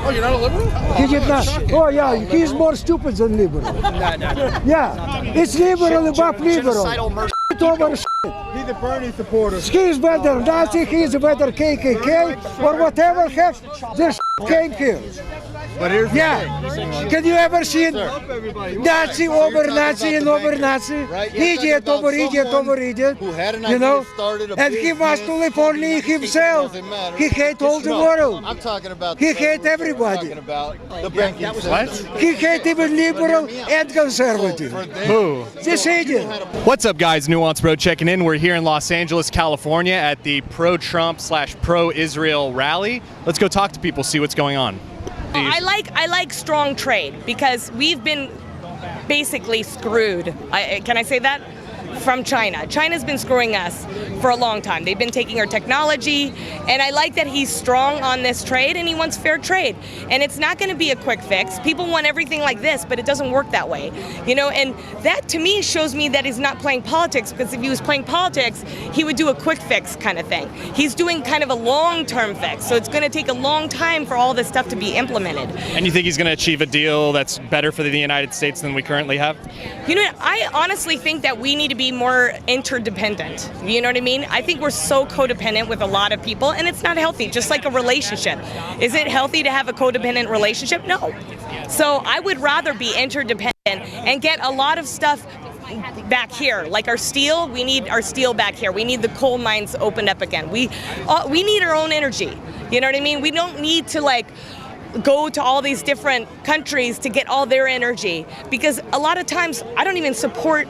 Oh, you're not a liberal? He did not. Oh yeah, he's more stupid than liberal. Yeah, it's liberal above liberal. Shit over shit. He's a Bernie supporter. He's better Nazi, he's better KKK, or whatever heck, this came here. But here's the Yeah, can you ever see Nazi over Nazi and over Nazi? Idiot over idiot over idiot. You know? And he wants to live only himself. He hates all the world. I'm talking about. He hates everybody. Talking about the banking system. He hates even liberal and conservative. Who? This idiot. What's up, guys? Nuance Bro checking in. We're here in Los Angeles, California at the pro-Trump / pro-Israel rally. Let's go talk to people, see what's going on. I like strong trade because we've been basically screwed. Can I say that? From China. China's been screwing us for a long time. They've been taking our technology, and I like that he's strong on this trade and he wants fair trade. And it's not going to be a quick fix. People want everything like this, but it doesn't work that way. You know, and that to me shows me that he's not playing politics, because if he was playing politics, he would do a quick fix kind of thing. He's doing kind of a long-term fix, so it's going to take a long time for all this stuff to be implemented. And you think he's going to achieve a deal that's better for the United States than we currently have? You know, I honestly think that we need to be more interdependent. You know what I mean? I think we're so codependent with a lot of people, and it's not healthy, just like a relationship. Is it healthy to have a codependent relationship? No. So I would rather be interdependent and get a lot of stuff back here, like our steel. We need our steel back here. We need the coal mines opened up again. We need our own energy. You know what I mean? We don't need to go to all these different countries to get all their energy, because a lot of times I don't even support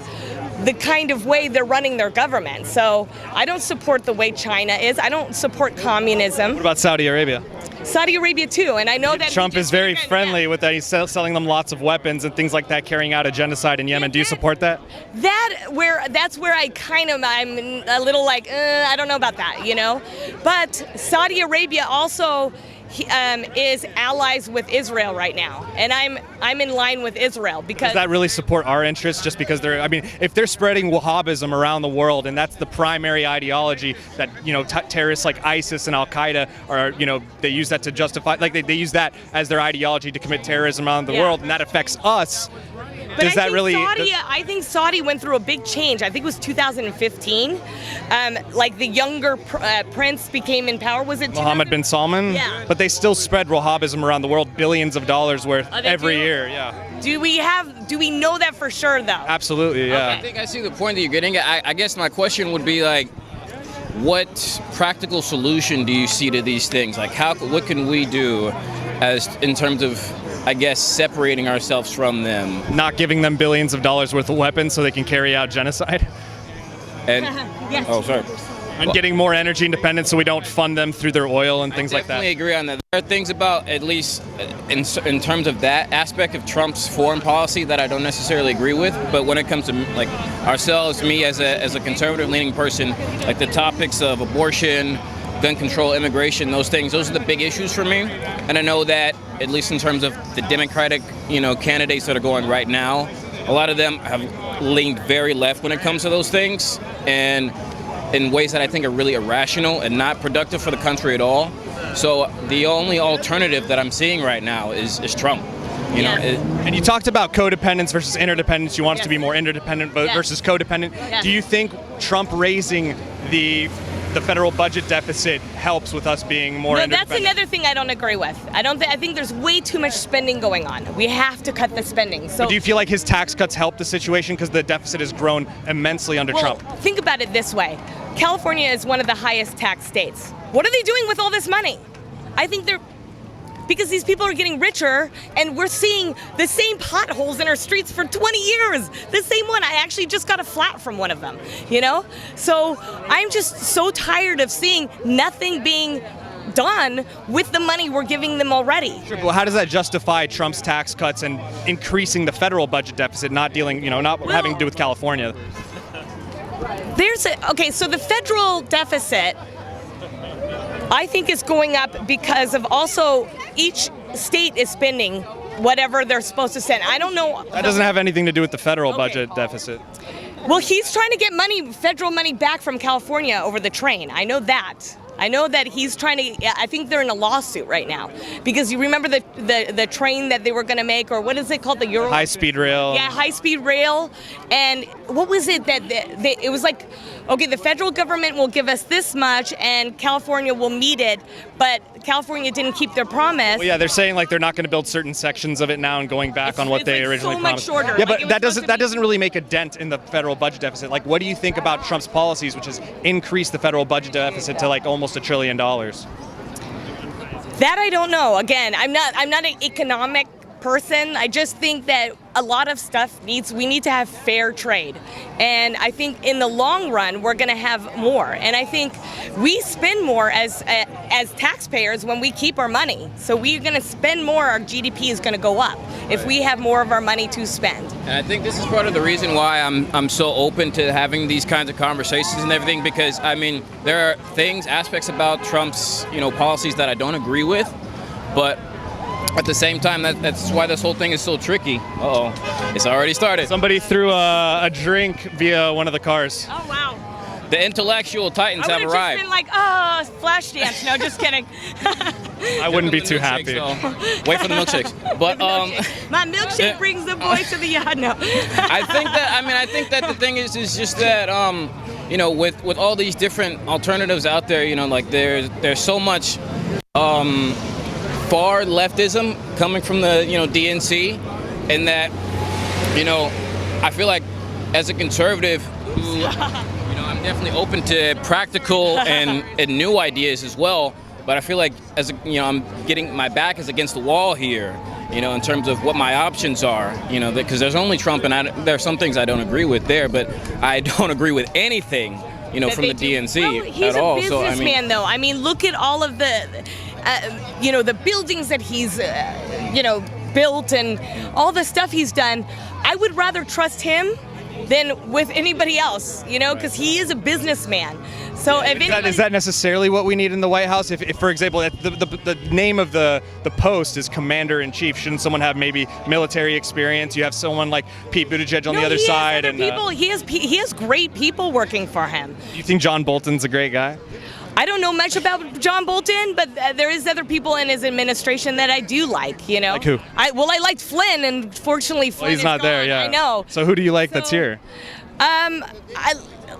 the kind of way they're running their government. So I don't support the way China is. I don't support communism. What about Saudi Arabia? Saudi Arabia too, and I know that Trump is very friendly with that. He's selling them lots of weapons and things like that, carrying out a genocide in Yemen. Do you support that? That's where I'm a little I don't know about that, you know. But Saudi Arabia also is allies with Israel right now, and I'm in line with Israel because. Does that really support our interests? Just because they're, I mean, if they're spreading Wahhabism around the world, and that's the primary ideology that terrorists like ISIS and Al Qaeda are, they use that to justify, they use that as their ideology to commit terrorism around the world, and that affects us. But I think Saudi went through a big change. I think it was 2015. The younger prince became in power. Was it Mohammed bin Salman? Yeah. But they still spread Wahhabism around the world, billions of dollars worth every year. Yeah. Do we know that for sure though? Absolutely. Yeah. Okay. I think I see the point that you're getting at. I guess my question would be what practical solution do you see to these things? What can we do in terms of, I guess, separating ourselves from them? Not giving them billions of dollars worth of weapons so they can carry out genocide. And Yes. Oh, sorry. And getting more energy independence so we don't fund them through their oil and things like that. I definitely agree on that. There are things about, at least in terms of that aspect of Trump's foreign policy, that I don't necessarily agree with. But when it comes to ourselves, me as a conservative leaning person, the topics of abortion, gun control, immigration, those are the big issues for me. And I know that, at least in terms of the Democratic, candidates that are going right now, a lot of them have leaned very left when it comes to those things, and in ways that I think are really irrational and not productive for the country at all. So the only alternative that I'm seeing right now is Trump. And you talked about codependence versus interdependence. You want us to be more interdependent versus codependent. Yes. Do you think Trump raising the federal budget deficit helps with us being more interdependent? That's another thing I don't agree with. I think there's way too much spending going on. We have to cut the spending. So but do you feel like his tax cuts help the situation because the deficit has grown immensely under Trump? Think about it this way. California is one of the highest tax states. What are they doing with all this money? I think because these people are getting richer, and we're seeing the same potholes in our streets for 20 years. The same one. I actually just got a flat from one of them, So I'm just so tired of seeing nothing being done with the money we're giving them already. Sure, well, how does that justify Trump's tax cuts and increasing the federal budget deficit, not having to do with California? So the federal deficit, I think, is going up because of also each state is spending whatever they're supposed to spend. I don't know. That doesn't have anything to do with the federal budget deficit. Well, he's trying to get federal money back from California over the train. I know that. I know that he's trying to. I think they're in a lawsuit right now because you remember the train that they were going to make, or what is it called, the Euro high-speed rail. Yeah, high-speed rail. And what was it that it was like? Okay, the federal government will give us this much, and California will meet it, but California didn't keep their promise. Well, yeah, they're saying like they're not going to build certain sections of it now, and going back on what they like originally so much promised. shorter. Yeah, Like, but that doesn't really make a dent in the federal budget deficit. Like, what do you think about Trump's policies, which has increased the federal budget deficit to like almost $1 trillion? That I don't know. Again, I'm not an economic person. I just think that a lot of stuff we need to have fair trade. And I think in the long run, we're going to have more. And I think we spend more as taxpayers when we keep our money. So we're going to spend more. Our GDP is going to go up if we have more of our money to spend. And I think this is part of the reason why I'm so open to having these kinds of conversations and everything, because I mean, there are aspects about Trump's, policies that I don't agree with, but at the same time, that's why this whole thing is so tricky. Uh-oh, it's already started. Somebody threw a drink via one of the cars. Oh, wow. The intellectual titans have arrived. I would have just been like, oh, flash dance. No, just kidding. I wouldn't be too happy. Wait for the milkshakes. But my milkshake brings the boys to the yard. No. I think that the thing is just that with all these different alternatives out there, like there's so much far leftism coming from the DNC, and that I feel like as a conservative who I'm definitely open to practical and new ideas as well, but I feel like as I'm getting my back is against the wall here, in terms of what my options are, because there's only Trump, and there are some things I don't agree with there, but I don't agree with anything from the DNC he's at all. He's a businessman, though. I mean, look at all of the the buildings that he's built and all the stuff he's done. I would rather trust him than with anybody else, because he is a businessman. So is that necessarily what we need in the White House? If for example, the name of the post is Commander-in-Chief, shouldn't someone have maybe military experience? You have someone like Pete Buttigieg on the other side, and he has great people working for him. You think John Bolton's a great guy? I don't know much about John Bolton, but there is other people in his administration that I do like. Like who? I liked Flynn, and fortunately Flynn he's not gone. there. Yeah, I know. So who do you like that's here?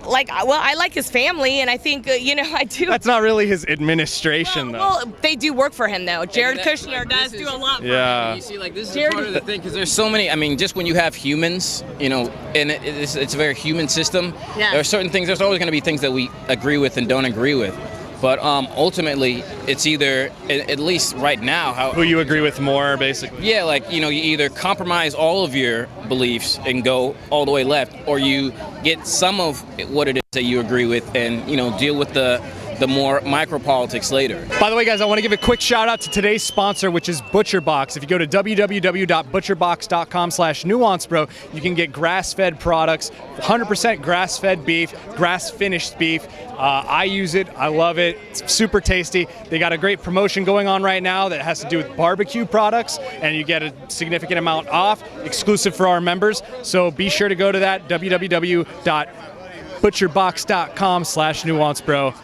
I like his family, and I think I do. That's not really his administration, though. Well, they do work for him, though. Jared Kushner does do a lot for him. You see, this is part of the thing, because there's so many. I mean, just when you have humans, and it's a very human system. Yeah. There are certain things. There's always going to be things that we agree with and don't agree with. But ultimately, it's either, at least right now, who you agree with more, basically. Yeah, you either compromise all of your beliefs and go all the way left, or you get some of what it is that you agree with and deal with the more micro-politics later. By the way, guys, I want to give a quick shout out to today's sponsor, which is ButcherBox. If you go to www.butcherbox.com/nuancebro, you can get grass-fed products, 100% grass-fed beef, grass-finished beef. I use it. I love it. It's super tasty. They got a great promotion going on right now that has to do with barbecue products, and you get a significant amount off, exclusive for our members. So be sure to go to that, www.butcherbox.com/nuancebro.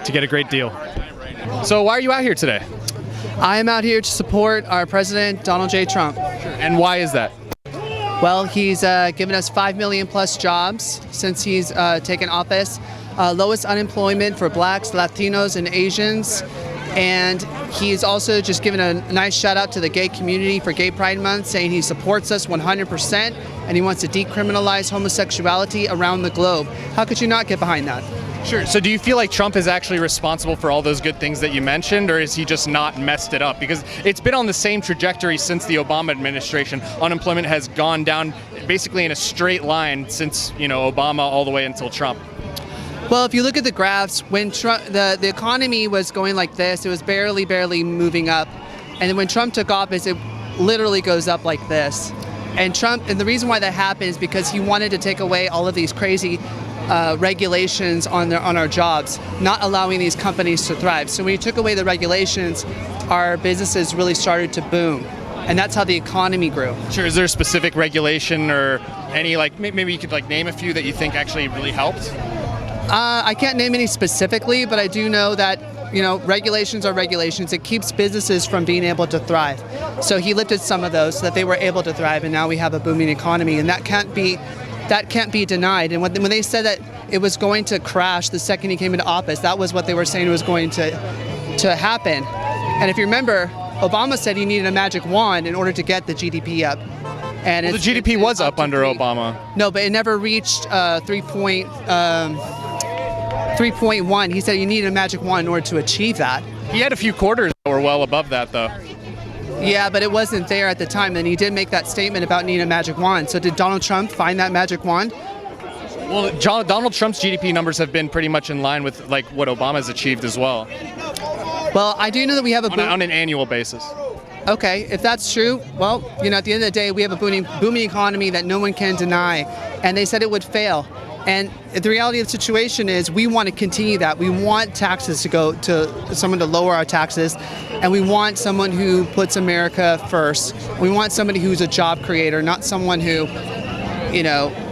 to get a great deal. So why are you out here today? I am out here to support our president, Donald J. Trump. And why is that? Well, he's given us 5 million plus jobs since he's taken office. Lowest unemployment for blacks, Latinos, and Asians. And he's also just given a nice shout out to the gay community for Gay Pride Month, saying he supports us 100% and he wants to decriminalize homosexuality around the globe. How could you not get behind that? Sure. So do you feel like Trump is actually responsible for all those good things that you mentioned, or is he just not messed it up? Because it's been on the same trajectory since the Obama administration. Unemployment has gone down basically in a straight line since, Obama all the way until Trump. Well, if you look at the graphs, when Trump, the economy was going like this, it was barely moving up. And then when Trump took office, it literally goes up like this. And the reason why that happened is because he wanted to take away all of these crazy regulations on our jobs, not allowing these companies to thrive. So when he took away the regulations, our businesses really started to boom. And that's how the economy grew. Sure. Is there a specific regulation or any, maybe you could name a few that you think actually really helped? I can't name any specifically, but I do know that regulations are regulations. It keeps businesses from being able to thrive. So he lifted some of those so that they were able to thrive, and now we have a booming economy, and that can't be denied. And when they said that it was going to crash the second he came into office, that was what they were saying was going to happen. And if you remember, Obama said he needed a magic wand in order to get the GDP up. And the GDP was up under Obama. No, but it never reached 3.1. He said you needed a magic wand in order to achieve that. He had a few quarters that were well above that, though. Yeah, but it wasn't there at the time. And he did make that statement about needing a magic wand. So did Donald Trump find that magic wand? Well, Donald Trump's GDP numbers have been pretty much in line with like what Obama's achieved as well. Well, I do know that we have on an annual basis. Okay, if that's true, well, at the end of the day, we have a booming economy that no one can deny, and they said it would fail. And the reality of the situation is we want to continue that. We want taxes to go to someone to lower our taxes, and we want someone who puts America first. We want somebody who's a job creator, not someone who,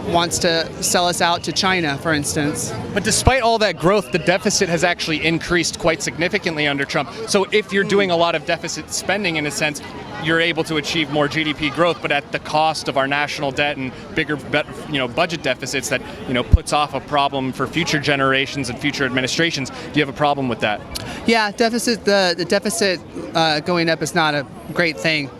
wants to sell us out to China, for instance. But despite all that growth, the deficit has actually increased quite significantly under Trump. So if you're doing a lot of deficit spending, in a sense, you're able to achieve more GDP growth, but at the cost of our national debt and bigger, budget deficits that, puts off a problem for future generations and future administrations. Do you have a problem with that? Yeah, the deficit going up is not a great thing.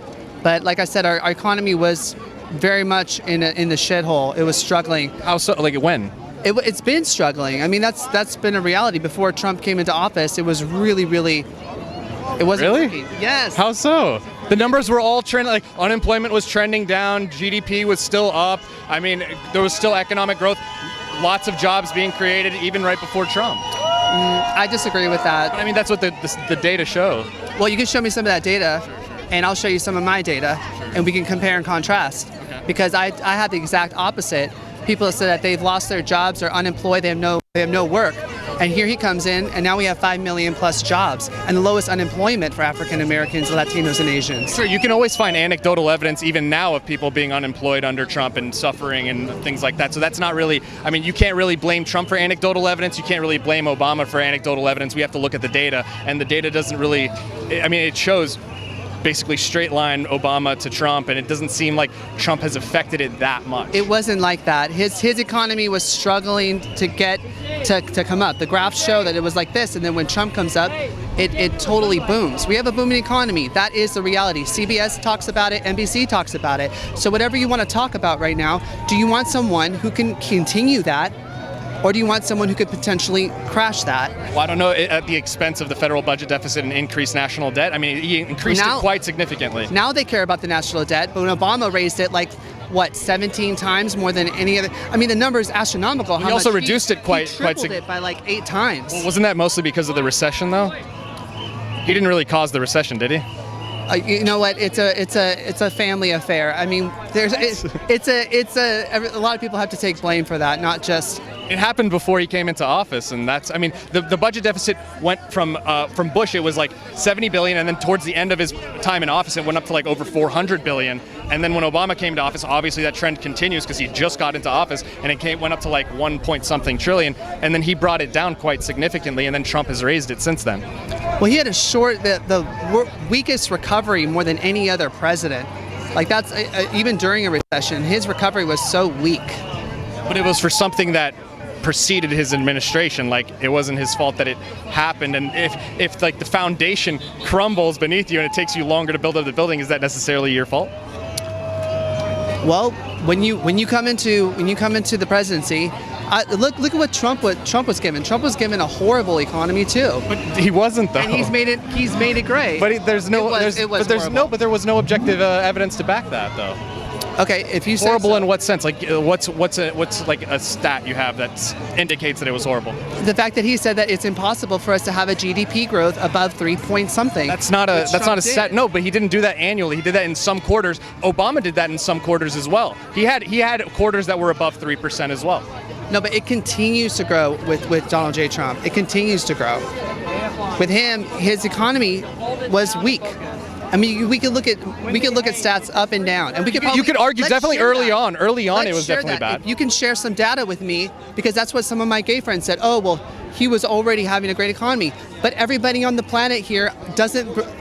But like I said, our economy was very much in the shithole. It was struggling. How so? Like when? It's been struggling. I mean, that's been a reality. Before Trump came into office, it was really, it wasn't working. Yes. How so? The numbers were all trending. Like unemployment was trending down. GDP was still up. I mean, there was still economic growth. Lots of jobs being created, even right before Trump. I disagree with that. But I mean, that's what the data show. Well, you can show me some of that data, and I'll show you some of my data, and we can compare and contrast. Okay. Because I had the exact opposite. People have said that they've lost their jobs, they're unemployed, they have no work. And here he comes in, and now we have 5 million plus jobs, and the lowest unemployment for African Americans, Latinos, and Asians. Sure, you can always find anecdotal evidence even now of people being unemployed under Trump and suffering and things like that. So that's not really, I mean, you can't really blame Trump for anecdotal evidence. You can't really blame Obama for anecdotal evidence. We have to look at the data, and the data doesn't really, I mean, it shows basically straight line Obama to Trump, and it doesn't seem like Trump has affected it that much. It wasn't like that. His economy was struggling to get to come up. The graphs show that it was like this, and then when Trump comes up, it totally booms. We have a booming economy. That is the reality. CBS talks about it, NBC talks about it. So whatever you want to talk about right now, do you want someone who can continue that, or do you want someone who could potentially crash that? Well, I don't know, at the expense of the federal budget deficit and increased national debt. I mean, he increased it quite significantly. Now they care about the national debt, but when Obama raised it, 17 times more than any other. I mean, the number is astronomical. He also reduced it quite significantly. It by 8 times. Well, wasn't that mostly because of the recession, though? He didn't really cause the recession, did he? You know what? It's a family affair. I mean, a lot of people have to take blame for that, not just. It happened before he came into office, and that's, I mean, the budget deficit went from Bush, it was like 70 billion, and then towards the end of his time in office, it went up to like over 400 billion. And then when Obama came to office, obviously that trend continues because he just got into office, and it went up to like 1 point something trillion, and then he brought it down quite significantly, and then Trump has raised it since then. Well, he had the weakest recovery more than any other president. Like that's even during a recession, his recovery was so weak. But it was for something that preceded his administration. Like, it wasn't his fault that it happened. And if like the foundation crumbles beneath you and it takes you longer to build up the building, is that necessarily your fault? Well, when you come into the presidency, look at what Trump was given. Trump was given a horrible economy too. But he wasn't, though. And he's made it great. But there was no objective evidence to back that, though. Okay, if you say horrible so. In what sense? Like, what's like a stat you have that indicates that it was horrible? The fact that he said that it's impossible for us to have a GDP growth above 3 point something. That's not a stat. No, but he didn't do that annually. He did that in some quarters. Obama did that in some quarters as well. He had quarters that were above 3% as well. No, but it continues to grow with Donald J. Trump. It continues to grow. With him, his economy was weak. I mean, we could look at stats up and down, and you could argue definitely early on. Early on, it was definitely bad. You can share some data with me, because that's what some of my gay friends said. Oh, well, he was already having a great economy. But everybody on the planet here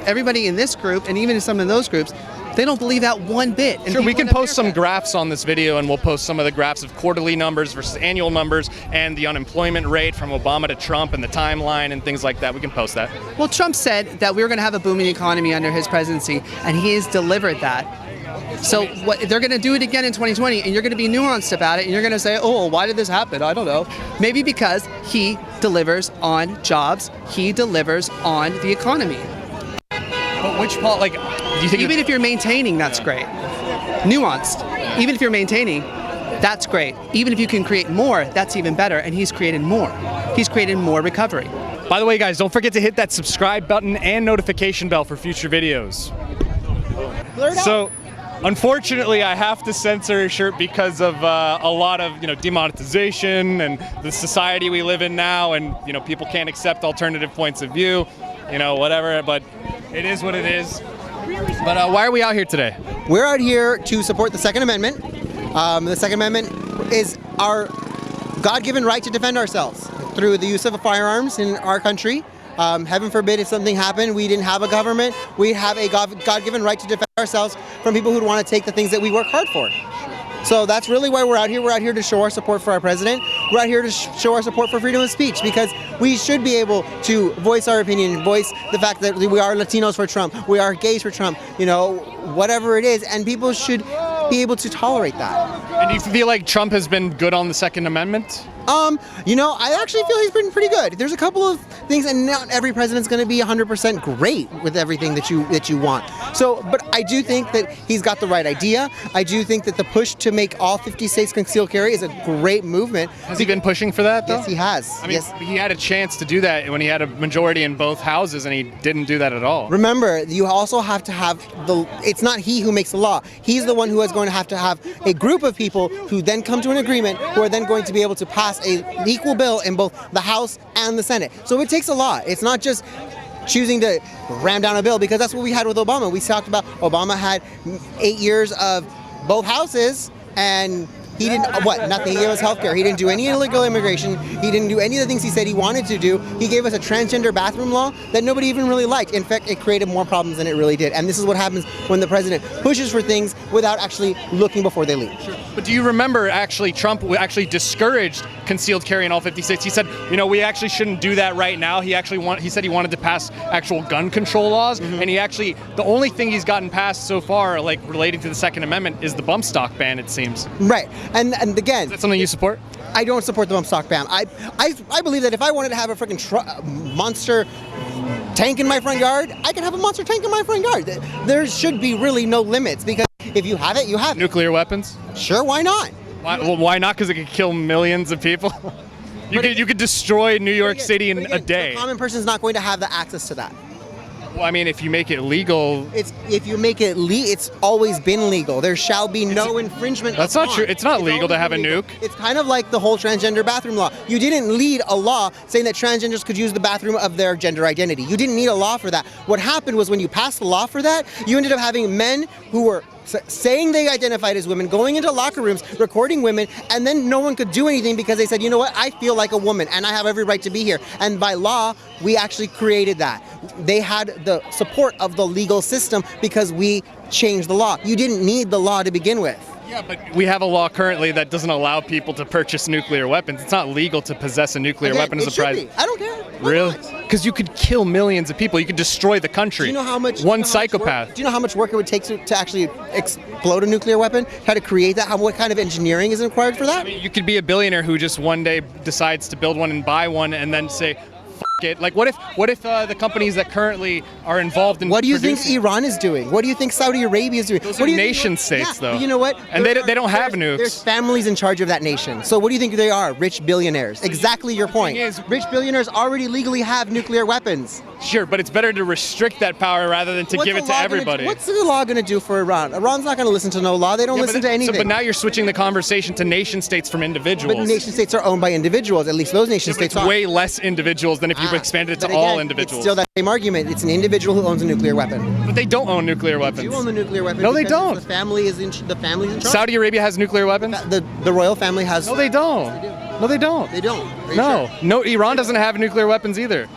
everybody in this group, and even in some of those groups, they don't believe that one bit. And sure, we can post some America, graphs on this video, and we'll post some of the graphs of quarterly numbers versus annual numbers and the unemployment rate from Obama to Trump and the timeline and things like that. We can post that. Well, Trump said that we were going to have a booming economy under his presidency, and he has delivered that. So they're going to do it again in 2020, and you're going to be nuanced about it, and you're going to say, oh, why did this happen? I don't know. Maybe because he delivers on jobs, he delivers on the economy. But which part, like, do you think Even if you're maintaining, that's great. Nuanced. Even if you're maintaining, that's great. Even if you can create more, that's even better, and he's created more. He's created more recovery. By the way, guys, don't forget to hit that subscribe button and notification bell for future videos. So, unfortunately, I have to censor his shirt because of a lot of, demonetization and the society we live in now, and, people can't accept alternative points of view, whatever, but it is what it is. But why are we out here today? We're out here to support the Second Amendment. The Second Amendment is our God-given right to defend ourselves through the use of firearms in our country. Heaven forbid if something happened, we didn't have a government, we have a God-given right to defend ourselves from people who want to take the things that we work hard for. So that's really why we're out here. We're out here to show our support for our president. We're out here to show our support for freedom of speech, because we should be able to voice our opinion, voice the fact that we are Latinos for Trump, we are gays for Trump, whatever it is, and people should be able to tolerate that. And do you feel like Trump has been good on the Second Amendment? I actually feel he's been pretty good. There's a couple of things, and not every president's going to be 100% great with everything that you want. So, but I do think that he's got the right idea. I do think that the push to make all 50 states concealed carry is a great movement. Has he been pushing for that, though? Yes, he has. I mean, he had a chance to do that when he had a majority in both houses, and he didn't do that at all. Remember, you also have to have it's not he who makes the law. He's the one who is going to have a group of people who then come to an agreement, who are then going to be able to pass an equal bill in both the House and the Senate. So it takes a lot. It's not just choosing to ram down a bill, because that's what we had with Obama. We talked about Obama had 8 years of both houses, and he didn't, nothing. He gave us healthcare. He didn't do any illegal immigration. He didn't do any of the things he said he wanted to do. He gave us a transgender bathroom law that nobody even really liked. In fact, it created more problems than it really did. And this is what happens when the president pushes for things without actually looking before they leave. Sure. But do you remember Trump actually discouraged concealed carry in all 50 states? He said, we actually shouldn't do that right now. He said he wanted to pass actual gun control laws. Mm-hmm. And the only thing he's gotten passed so far, like relating to the Second Amendment, is the bump stock ban, it seems. Right. And again, is that something you support? I don't support the bump stock ban. I believe that if I wanted to have a freaking monster tank in my front yard, I can have a monster tank in my front yard. There should be really no limits, because if you have it, you have it. Nuclear weapons? Sure, why not? Why not? Because it could kill millions of people. You could destroy New York City in a day. The common person is not going to have the access to that. Well, I mean, if you make it legal... If you make it legal, it's always been legal. There shall be no infringement. That's not true. It's not legal to have a nuke. It's kind of like the whole transgender bathroom law. You didn't lead a law saying that transgenders could use the bathroom of their gender identity. You didn't need a law for that. What happened was, when you passed the law for that, you ended up having men who were saying they identified as women, going into locker rooms, recording women, and then no one could do anything because they said, you know what, I feel like a woman and I have every right to be here. And by law, we actually created that. They had the support of the legal system because we changed the law. You didn't need the law to begin with. Yeah, but we have a law currently that doesn't allow people to purchase nuclear weapons. It's not legal to possess a nuclear weapon as a prize. I don't care. Really? Because you could kill millions of people. You could destroy the country. Do you know how much? One psychopath. Do you know how much work it would take to actually explode a nuclear weapon? How to create that? What kind of engineering is required for that? I mean, you could be a billionaire who just one day decides to build one and buy one, and then say, it. Like, what if the companies that currently are involved in what do you think Iran is doing? What do you think Saudi Arabia is doing? Those are nation states, though. You know what? And they don't have nukes. There's families in charge of that nation. So what do you think they are? Rich billionaires. Exactly your point. Rich billionaires already legally have nuclear weapons. Sure, but it's better to restrict that power rather than to give it to everybody. What's the law going to do for Iran? Iran's not going to listen to no law. They don't listen to anything. But now you're switching the conversation to nation states from individuals. But nation states are owned by individuals. At least those nation states are. It's way less individuals than if you expanded it to all individuals. It's still that same argument. It's an individual who owns a nuclear weapon. But they don't own nuclear weapons. They do own the nuclear weapon. No, they don't. The family's in charge. Saudi Arabia has nuclear weapons? The royal family has. No, they don't. No, they don't. They don't. Are you No, sure? no. Iran doesn't have nuclear weapons either.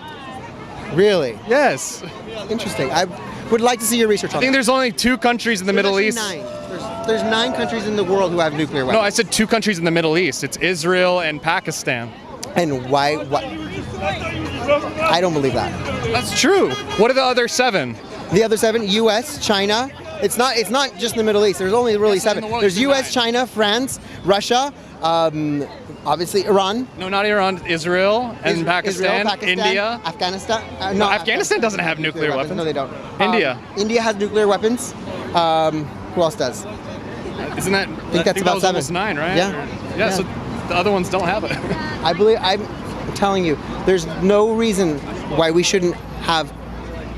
Really? Yes. Interesting. I would like to see your research I on think that. there's only 2 countries in the Middle There's East. actually 9. There's 9 countries in the world who have nuclear No, I weapons. said 2 countries in the Middle East. It's Israel and Pakistan. And why? What? I don't believe that. That's true. What are the other 7? The other 7: U.S., China. It's not just in the Middle East. There's only really 7. in the world, There's you U.S., can China, France, Russia, obviously Iran. No, not Iran. Israel and Pakistan, India. Afghanistan. No, Afghanistan doesn't have nuclear weapons. No, they don't. India. India has nuclear weapons. Who else does? Isn't that? I think that's about was 7. almost 9, right? Yeah. Yeah. So the other ones don't have it. I believe. I'm telling you, there's no reason why we shouldn't have.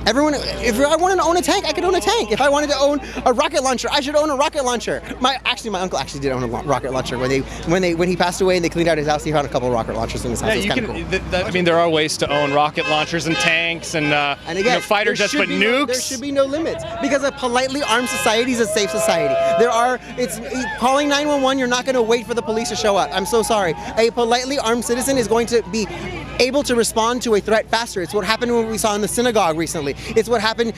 Everyone, if I wanted to own a tank, I could own a tank. If I wanted to own a rocket launcher, I should own a rocket launcher. My uncle actually did own a rocket launcher when he passed away and they cleaned out his house. He found a couple of rocket launchers in his house. Yeah, It's you kind can. of cool. I mean, there are ways to own rocket launchers and tanks and, Again, fighter there jets, should but be nukes. there should be no limits because a politely armed society is a safe society. It's calling 911. You're not going to wait for the police to show up. I'm so sorry. A politely armed citizen is going to be able to respond to a threat faster. It's what happened when we saw in the synagogue recently. It's what happened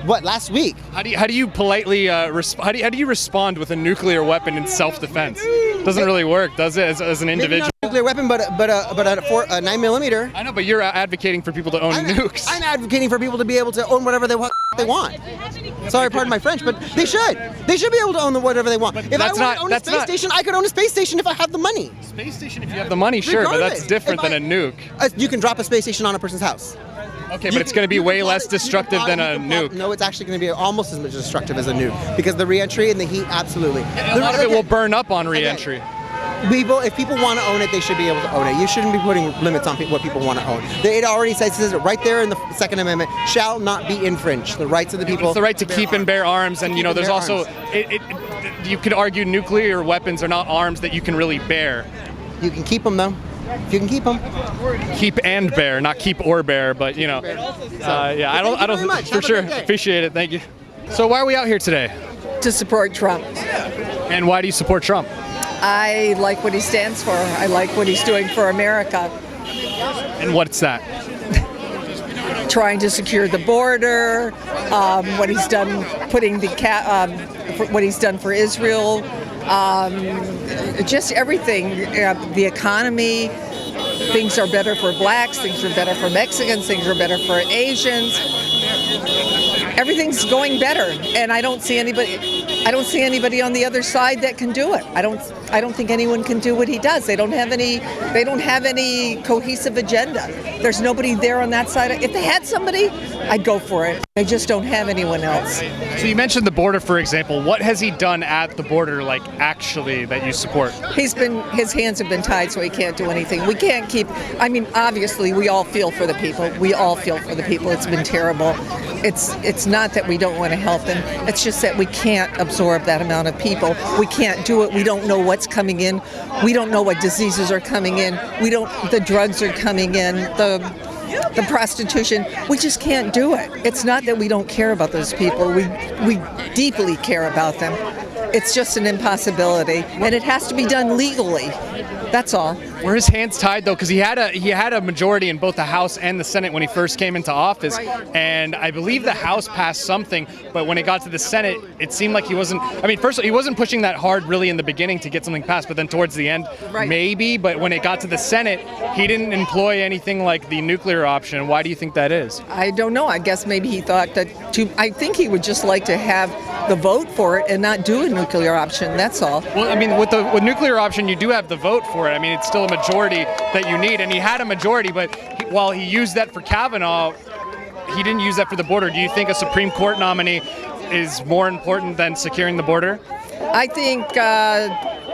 last week. How do you politely how do you respond with a nuclear weapon in self-defense? Doesn't really work, does it? As an Maybe individual. not a nuclear weapon, but a 9mm. I know, but you're advocating for people to own nukes. I'm advocating for people to be able to own whatever they want. Sorry, pardon my French, but they should. They should be able to own whatever they want. If I that's wanted not- to own a that's space not- station, I could own a space station if I had the money. Space station, if you have the money, sure, but Regardless, that's different if than a nuke. You can drop a space station on a person's house. Okay, but it's going to be way less destructive than a nuke. No, it's actually going to be almost as much destructive as a nuke because the re-entry and the heat, absolutely. A lot of it will burn up on re-entry. If people want to own it, they should be able to own it. You shouldn't be putting limits on what people want to own. It already says it right there in the Second Amendment, shall not be infringed. The rights of the people. It's the right to keep and bear arms, and there's also you could argue nuclear weapons are not arms that you can really bear. You can keep them though. If you can keep them. Keep and bear, not keep or bear, but yeah, I don't very much. for Have a sure good day. appreciate it. Thank you. So why are we out here today? To support Trump. And why do you support Trump? I like what he stands for. I like what he's doing for America. And what's that? Trying to secure the border, what he's done, what he's done for Israel, just everything. The economy. Things are better for blacks. Things are better for Mexicans. Things are better for Asians. Everything's going better, and I don't see anybody on the other side that can do it. I don't think anyone can do what he does. They don't have any cohesive agenda. There's nobody there on that side. If they had somebody, I'd go for it. They just don't have anyone else. So you mentioned the border, for example. What has he done at the border, actually, that you support? His hands have been tied, so he can't do anything. We can't keep. Obviously, we all feel for the people. We all feel for the people. It's been terrible. It's not that we don't want to help them. It's just that we can't absorb that amount of people. We can't do it. We don't know what's coming in. We don't know what diseases are coming in. The drugs are coming in. The prostitution. We just can't do it. It's not that we don't care about those people. We deeply care about them. It's just an impossibility, and it has to be done legally. That's all. Were his hands tied though? Because he had a majority in both the House and the Senate when he first came into office, and I believe the House passed something. But when it got to the Senate, it seemed like he wasn't. First of all, he wasn't pushing that hard really in the beginning to get something passed. But then towards the end, maybe. But when it got to the Senate, he didn't employ anything like the nuclear option. Why do you think that is? I don't know. I guess maybe he thought that. I think he would just like to have the vote for it and not do a nuclear option. That's all. Well, with nuclear option, you do have the vote for it. It's still a majority that you need, and he had a majority, but while he used that for Kavanaugh, he didn't use that for the border. Do you think a Supreme Court nominee is more important than securing the border? I think.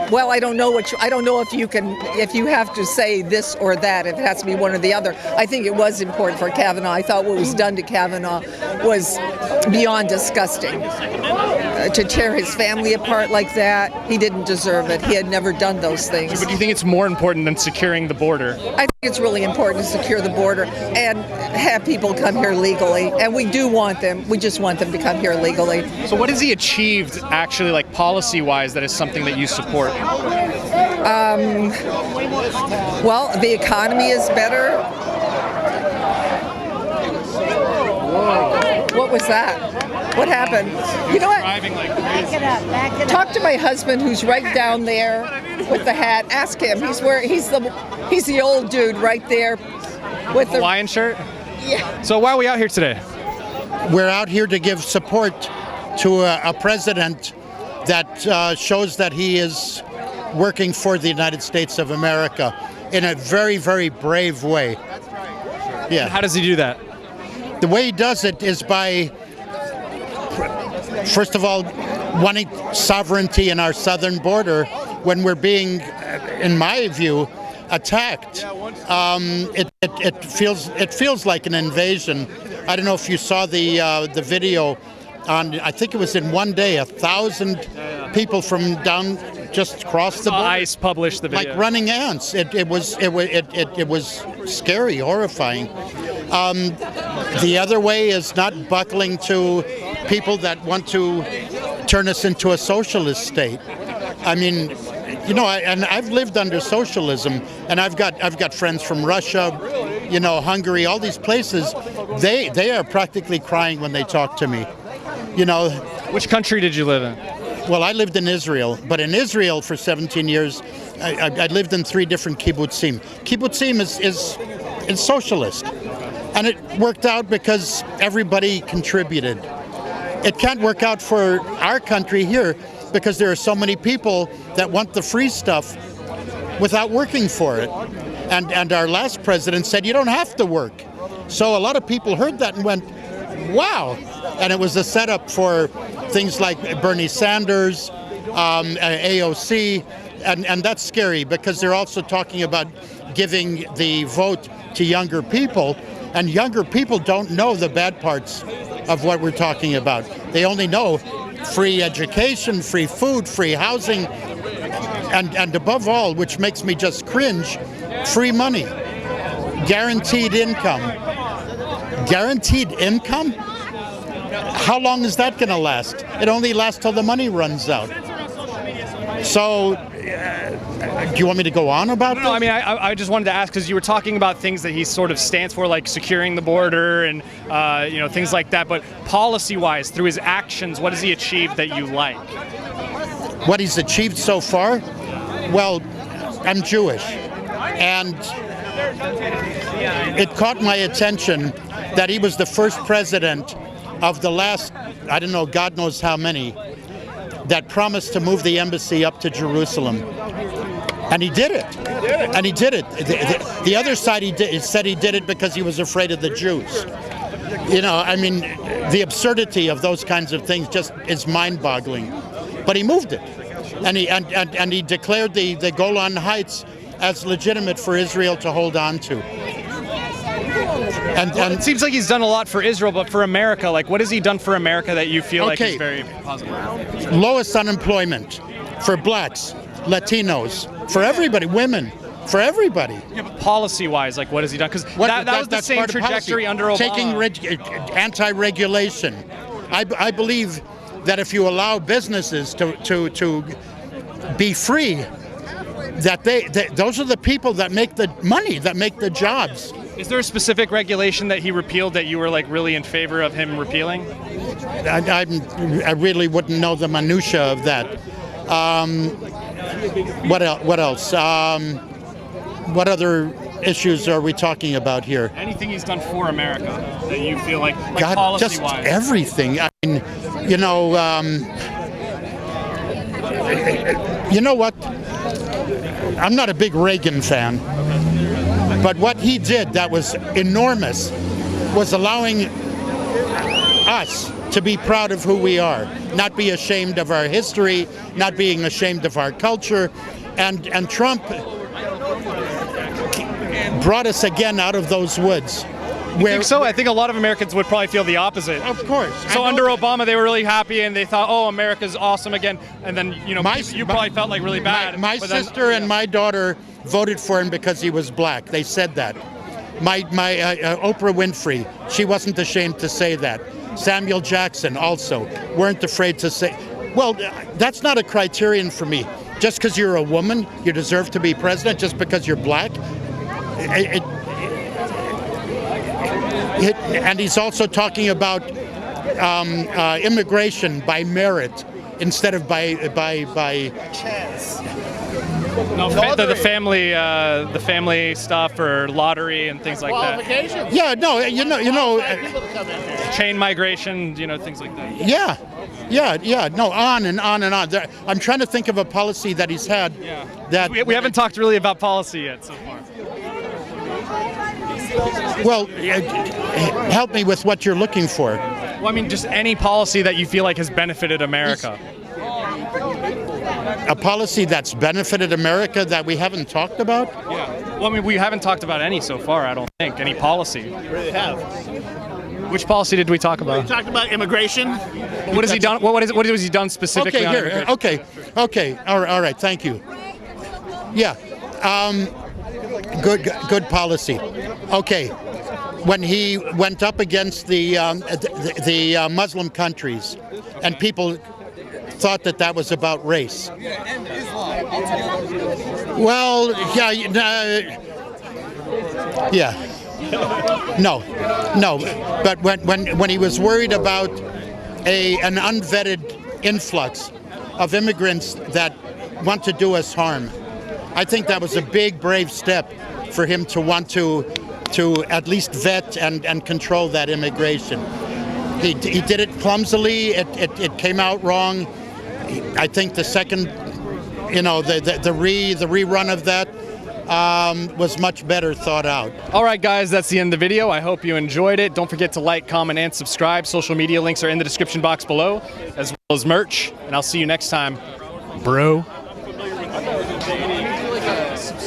I don't know I don't know if you have to say this or that. If it has to be one or the other. I think it was important for Kavanaugh. I thought what was done to Kavanaugh was beyond disgusting. To tear his family apart like that, he didn't deserve it. He had never done those things. But do you think it's more important than securing the border? I think it's really important to secure the border and have people come here legally. And we do want them. We just want them to come here legally. So what has he achieved, actually, policy-wise, that is something that you support? Well, the economy is better. What was that? What happened? You know what? Talk to my husband, who's right down there with the hat. Ask him. He's the old dude right there with the Hawaiian shirt? Yeah. So why are we out here today? We're out here to give support to a president that shows that he is working for the United States of America in a very, very brave way. Yeah. How does he do that? The way he does it is by, first of all, wanting sovereignty in our southern border when we're being, in my view, attacked. It feels like an invasion. I don't know if you saw the video on. I think it was in one day, 1,000 people from down just across the border. ICE published the video. Like running ants. It was scary, horrifying. The other way is not buckling to people that want to turn us into a socialist state. I mean, you know, and I've lived under socialism, and I've got friends from Russia, you know, Hungary, all these places. They are practically crying when they talk to me. You know. Which country did you live in? Well, I lived in Israel, but in Israel for 17 years, I lived in 3 different kibbutzim. Kibbutzim is socialist, and it worked out because everybody contributed. It can't work out for our country here because there are so many people that want the free stuff without working for it. And our last president said you don't have to work. So a lot of people heard that and went, wow. And it was a setup for things like Bernie Sanders, AOC, and that's scary because they're also talking about giving the vote to younger people, and younger people don't know the bad parts of what we're talking about. They only know free education, free food, free housing, and above all, which makes me just cringe, free money, guaranteed income. Guaranteed income? How long is that going to last? It only lasts till the money runs out. So, do you want me to go on about No, this? I mean, I just wanted to ask because you were talking about things that he sort of stands for, like securing the border and you know, things like that. But policy-wise, through his actions, what has he achieved that you like? What he's achieved so far? Well, I'm Jewish, and it caught my attention that he was the first president of the last, I don't know, God knows how many, that promised to move the embassy up to Jerusalem. And he did it. And he did it. The other side said he did it because he was afraid of the Jews. You know, I mean, the absurdity of those kinds of things just is mind-boggling. But he moved it. And he declared the Golan Heights as legitimate for Israel to hold on to. And It seems like he's done a lot for Israel, but for America, like what has he done for America that you feel like is very positive? Lowest unemployment for blacks, Latinos, for everybody, women, for everybody. Yeah, but policy-wise, like what has he done? Because that was the same trajectory under Obama. Taking anti-regulation. I believe that if you allow businesses to be free, that those are the people that make the money, that make the jobs. Is there a specific regulation that he repealed that you were like really in favor of him repealing? I really wouldn't know the minutia of that. What else? What other issues are we talking about here? Anything he's done for America that you feel like God, just policy-wise? everything. I mean, you know what? I'm not a big Reagan fan. But what he did that was enormous was allowing us to be proud of who we are, not be ashamed of our history, not being ashamed of our culture. And Trump brought us again out of those woods. You think so? I think a lot of Americans would probably feel the opposite. Of course. So under Obama, they were really happy and they thought, "Oh, America's awesome again." And then, you know, you probably felt like really bad. My sister and my daughter voted for him because he was black. They said that. My Oprah Winfrey, she wasn't ashamed to say that. Samuel Jackson also weren't afraid to say. Well, that's not a criterion for me. just because you're a woman, you deserve to be president. Just because you're black. And he's also talking about immigration by merit instead of by chance. No, the family stuff or lottery and things like that. Yeah, no, you know, chain migration, things like that. Yeah. No, on and on and on. I'm trying to think of a policy that he's had. Yeah. That we haven't talked really about policy yet so far. Well, help me with what you're looking for. Well, I mean, just any policy that you feel like has benefited America. A policy that's benefited America that we haven't talked about? Yeah. Well, I mean, we haven't talked about any so far, I don't think. Any policy. We really have. Which policy did we talk about? We talked about immigration. What has he done? What has he done specifically on immigration? Okay. All right. Thank you. Yeah. Good policy. Okay. When he went up against the Muslim countries, and people thought that was about race. Well, no. But when he was worried about an unvetted influx of immigrants that want to do us harm, I think that was a big, brave step for him to want to at least vet and control that immigration. He did it clumsily. It came out wrong. I think the second, the rerun of that was much better thought out. All right, guys, that's the end of the video. I hope you enjoyed it. Don't forget to like, comment, and subscribe. Social media links are in the description box below, as well as merch. And I'll see you next time, bro.